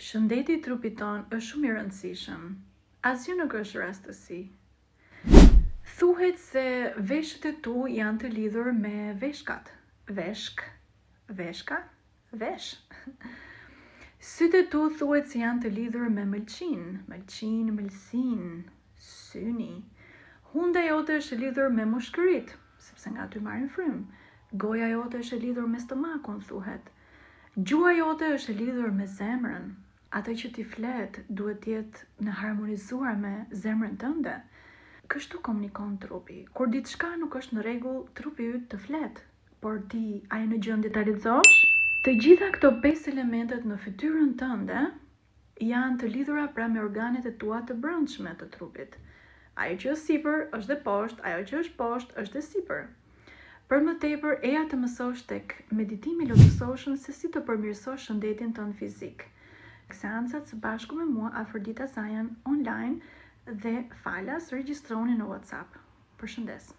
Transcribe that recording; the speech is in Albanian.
Shëndeti i trupit ton është shumë i rëndësishëm. Asgjë nuk është rastësi. Thuhet se veshët e tu janë të lidhur me veshkat. Veshka, vesh. Sytë e tu thuhet se janë të lidhur me mëlçin, mëlsin, syni. Hunda jote është e lidhur me mushkërit, sepse nga aty marrin frymë. Goja jote është e lidhur me stomakun, thuhet. Gjua jote është e lidhur me zemrën. Atë që ti flet duhet të jetë në harmonizuar me zemrën tënde. Kështu komunikon trupi. Kur diçka nuk është në rregull, trupi yt të flet. Por ti, a je në gjendje ta lexosh? Të gjitha këto 5 elementet në fytyrën tënde janë të lidhura pra me organet e tua të brendshme të trupit. Ajo që është sipër është dhe poshtë, ajo që është poshtë është dhe sipër. Për më tepër, eja të mësosh tek meditimi lotusoshën se si të përmirësosh shëndetin tënd fizik. Seancat së bashku me mua Afrodita Zajan online dhe falas regjistroni në WhatsApp. Përshëndes.